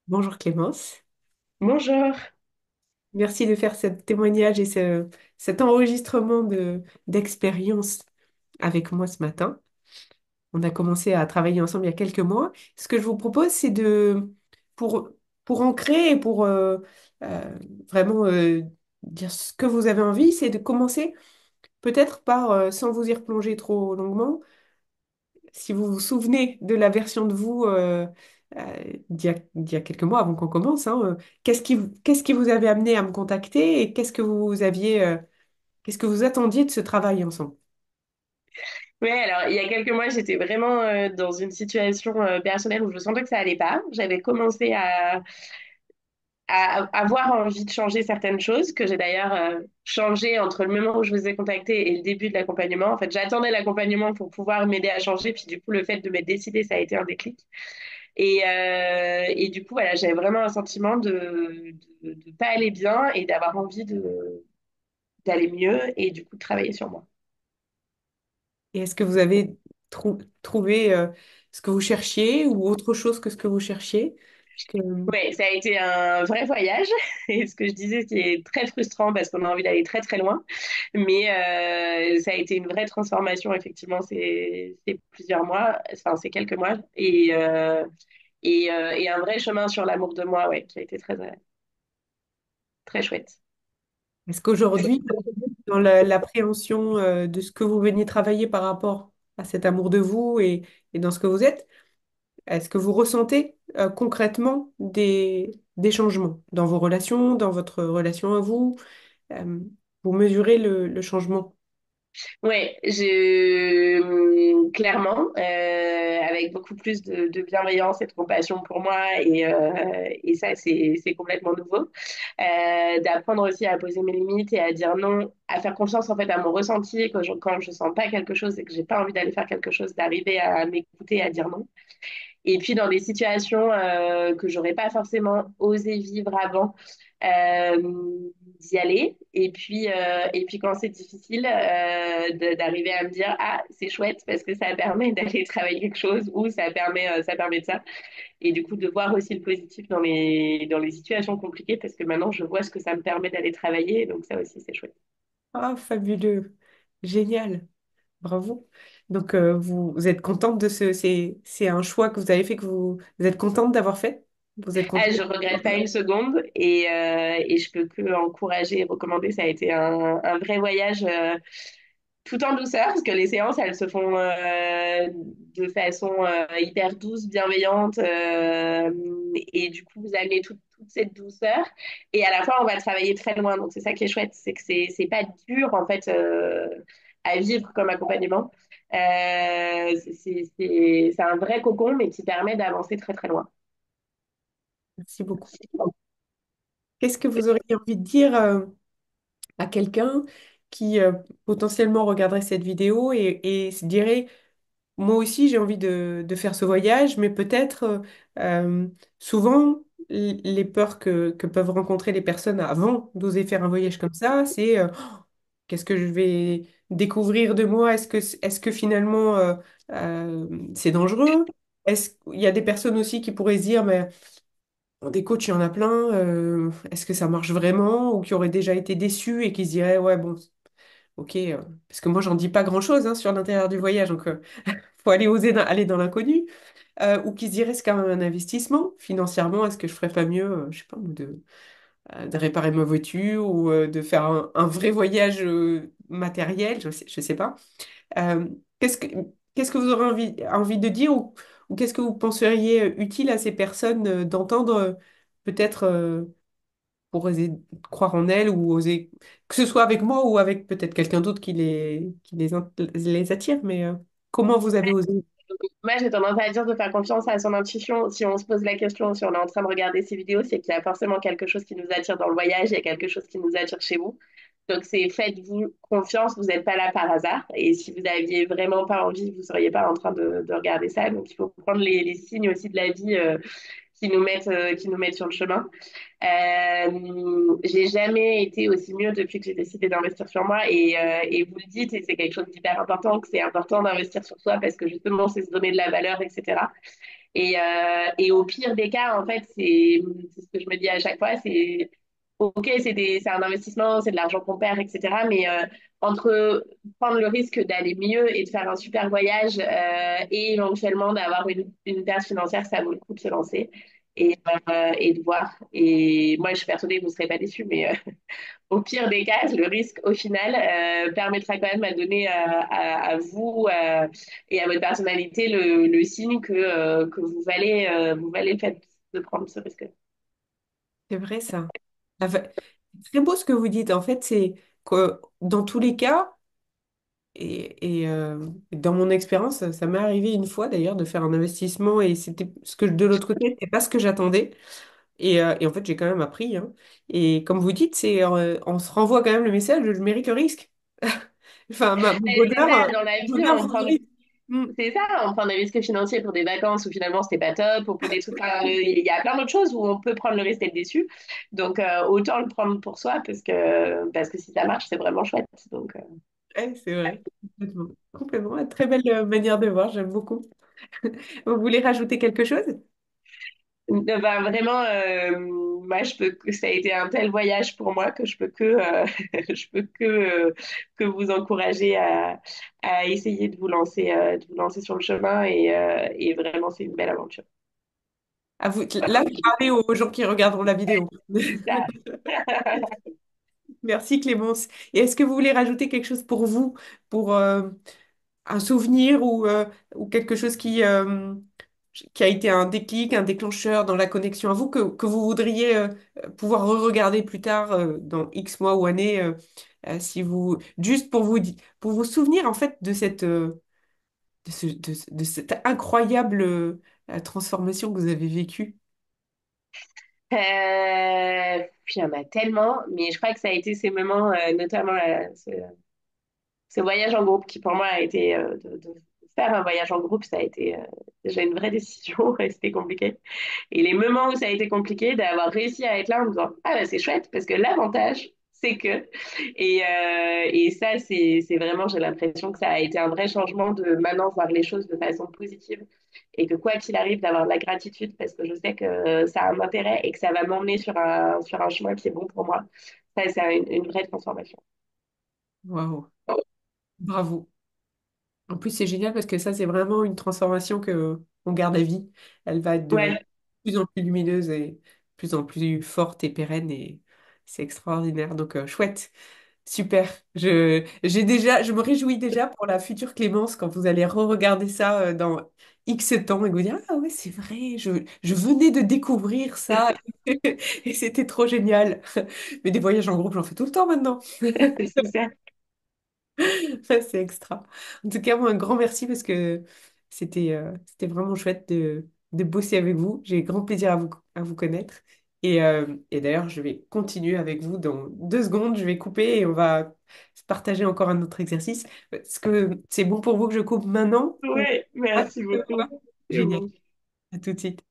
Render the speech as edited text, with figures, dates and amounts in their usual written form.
Bonjour Clémence, Bonjour. merci de faire ce témoignage et cet enregistrement d'expérience avec moi ce matin. On a commencé à travailler ensemble il y a quelques mois. Ce que je vous propose, c'est pour, pour ancrer et pour euh, vraiment dire ce que vous avez envie, c'est de commencer peut-être par, sans vous y replonger trop longuement, si vous vous souvenez de la version de vous d'il y a quelques mois avant qu'on commence, hein, qu'est-ce qui vous avait amené à me contacter et qu'est-ce que vous attendiez de ce travail ensemble? Oui, alors il y a quelques mois, j'étais vraiment dans une situation personnelle où je sentais que ça allait pas. J'avais commencé à avoir envie de changer certaines choses, que j'ai d'ailleurs changé entre le moment où je vous ai contacté et le début de l'accompagnement. En fait, j'attendais l'accompagnement pour pouvoir m'aider à changer, puis du coup, le fait de m'être décidée, ça a été un déclic. Et du coup, voilà, j'avais vraiment un sentiment de pas aller bien et d'avoir envie d'aller mieux et du coup de travailler sur moi. Et est-ce que vous avez trouvé ce que vous cherchiez ou autre chose que ce que vous cherchiez? Que... Ouais, ça a été un vrai voyage. Et ce que je disais, c'est très frustrant parce qu'on a envie d'aller très très loin. Mais ça a été une vraie transformation, effectivement, ces plusieurs mois, enfin, ces quelques mois. Et un vrai chemin sur l'amour de moi, ouais, qui a été très, très chouette. Est-ce qu'aujourd'hui, dans l'appréhension de ce que vous veniez travailler par rapport à cet amour de vous et dans ce que vous êtes, est-ce que vous ressentez concrètement des changements dans vos relations, dans votre relation à vous? Euh, vous mesurez le changement. Ouais, clairement, avec beaucoup plus de bienveillance et de compassion pour moi, et ça, c'est complètement nouveau. D'apprendre aussi à poser mes limites et à dire non, à faire confiance en fait à mon ressenti, et quand je sens pas quelque chose et que j'ai pas envie d'aller faire quelque chose, d'arriver à m'écouter, à dire non. Et puis dans des situations que j'aurais pas forcément osé vivre avant, d'y aller. Et puis quand c'est difficile, d'arriver à me dire, ah, c'est chouette parce que ça permet d'aller travailler quelque chose ou ça permet de ça. Et du coup, de voir aussi le positif dans les situations compliquées parce que maintenant, je vois ce que ça me permet d'aller travailler. Donc ça aussi, c'est chouette. Ah, fabuleux. Génial. Bravo. Donc, vous êtes contente de c'est un choix que vous avez fait, que vous êtes contente d'avoir fait? Vous êtes Ah, contente? je regrette pas une seconde et je peux que encourager et recommander. Ça a été un vrai voyage. Tout en douceur, parce que les séances, elles se font de façon hyper douce, bienveillante, et du coup, vous amenez toute cette douceur, et à la fois, on va travailler très loin, donc c'est ça qui est chouette, c'est que c'est pas dur, en fait, à vivre comme accompagnement. C'est un vrai cocon, mais qui permet d'avancer très, très loin. Merci beaucoup. Qu'est-ce que vous auriez envie de dire à quelqu'un qui potentiellement regarderait cette vidéo et se dirait, moi aussi j'ai envie de faire ce voyage, mais peut-être souvent les peurs que peuvent rencontrer les personnes avant d'oser faire un voyage comme ça, c'est qu'est-ce que je vais découvrir de moi? Est-ce que finalement c'est dangereux? Est-ce qu'il y a des personnes aussi qui pourraient se dire, mais bon, des coachs, il y en a plein, est-ce que ça marche vraiment? Ou qui auraient déjà été déçus et qui se diraient, ouais, bon, ok, parce que moi, j'en dis pas grand-chose hein, sur l'intérieur du voyage, donc faut aller oser aller dans l'inconnu. Ou qui se diraient, c'est quand même un investissement. Financièrement, est-ce que je ferais pas mieux, je sais pas, moi, de réparer ma voiture ou de faire un vrai voyage matériel, je sais pas. Euh, qu'est-ce que, qu'est-ce que vous aurez envie de dire ou qu'est-ce que vous penseriez utile à ces personnes d'entendre peut-être pour oser croire en elles ou oser, que ce soit avec moi ou avec peut-être quelqu'un d'autre les attire, mais comment vous avez osé? Moi, j'ai tendance à dire de faire confiance à son intuition. Si on se pose la question, si on est en train de regarder ces vidéos, c'est qu'il y a forcément quelque chose qui nous attire dans le voyage, il y a quelque chose qui nous attire chez vous. Donc, c'est faites-vous confiance, vous n'êtes pas là par hasard. Et si vous aviez vraiment pas envie, vous seriez pas en train de regarder ça. Donc, il faut prendre les signes aussi de la vie qui nous mettent sur le chemin. J'ai jamais été aussi mieux depuis que j'ai décidé d'investir sur moi et vous le dites et c'est quelque chose d'hyper important que c'est important d'investir sur soi parce que justement c'est se donner de la valeur etc. Et au pire des cas, en fait, c'est ce que je me dis à chaque fois, c'est OK, c'est un investissement, c'est de l'argent qu'on perd, etc. Mais entre prendre le risque d'aller mieux et de faire un super voyage et éventuellement d'avoir une perte financière, ça vaut le coup de se lancer et de voir. Et moi, je suis persuadée que vous ne serez pas déçus, mais au pire des cas, le risque, au final, permettra quand même à donner à vous et à votre personnalité le signe que vous valez le fait de prendre ce risque. C'est vrai ça. Enfin, c'est très beau ce que vous dites. En fait, c'est que dans tous les cas, dans mon expérience, ça m'est arrivé une fois d'ailleurs de faire un investissement et c'était ce que de l'autre côté, c'était pas ce que j'attendais. Et en fait, j'ai quand même appris, hein. Et comme vous dites, on se renvoie quand même le message, je mérite le risque. Enfin, Et c'est ça, dans la mon vie, bonheur vaut le risque. Mm. c'est ça, on prend des risques financiers pour des vacances où finalement c'était pas top, ou pour des trucs, enfin, il y a plein d'autres choses où on peut prendre le risque d'être déçu. Donc autant le prendre pour soi parce que si ça marche, c'est vraiment chouette. Donc, Ouais, c'est vrai. Complètement. Complètement. Très belle manière de voir, j'aime beaucoup. Vous voulez rajouter quelque chose? bah, vraiment, moi, ça a été un tel voyage pour moi que je peux je peux que vous encourager à essayer de vous lancer sur le chemin et vraiment, c'est une belle aventure. Là, vous parlez aux gens qui regarderont la vidéo. C'est ça. Merci Clémence. Et est-ce que vous voulez rajouter quelque chose pour vous, pour un souvenir ou quelque chose qui a été un déclic, un déclencheur dans la connexion à vous, que vous voudriez pouvoir re-regarder plus tard, dans X mois ou années, si vous, juste pour vous souvenir en fait de de cette incroyable transformation que vous avez vécue. Puis il y en a tellement, mais je crois que ça a été ces moments, notamment ce voyage en groupe qui pour moi a été de faire un voyage en groupe, ça a été déjà une vraie décision et c'était compliqué. Et les moments où ça a été compliqué, d'avoir réussi à être là en me disant ah bah c'est chouette parce que l'avantage c'est que et ça c'est vraiment j'ai l'impression que ça a été un vrai changement de maintenant voir les choses de façon positive et que quoi qu'il arrive d'avoir de la gratitude parce que je sais que ça a un intérêt et que ça va m'emmener sur un chemin qui est bon pour moi. Ça c'est une vraie transformation. Waouh, bravo. En plus, c'est génial parce que ça, c'est vraiment une transformation que on garde à vie. Elle va être de Ouais. plus en plus lumineuse et de plus en plus forte et pérenne et c'est extraordinaire. Donc, chouette, super. Je me réjouis déjà pour la future Clémence quand vous allez re-regarder ça dans X temps et vous dire, ah ouais, c'est vrai, je venais de découvrir ça et c'était trop génial. Mais des voyages en groupe, j'en fais tout le temps maintenant. C'est ça. Ça, c'est extra. En tout cas, moi, un grand merci parce que c'était vraiment chouette de bosser avec vous. J'ai grand plaisir à vous connaître. Et d'ailleurs, je vais continuer avec vous dans 2 secondes. Je vais couper et on va se partager encore un autre exercice. Est-ce que c'est bon pour vous que je coupe maintenant ou Ouais, pas? merci beaucoup. C'est Génial. bon. À tout de suite.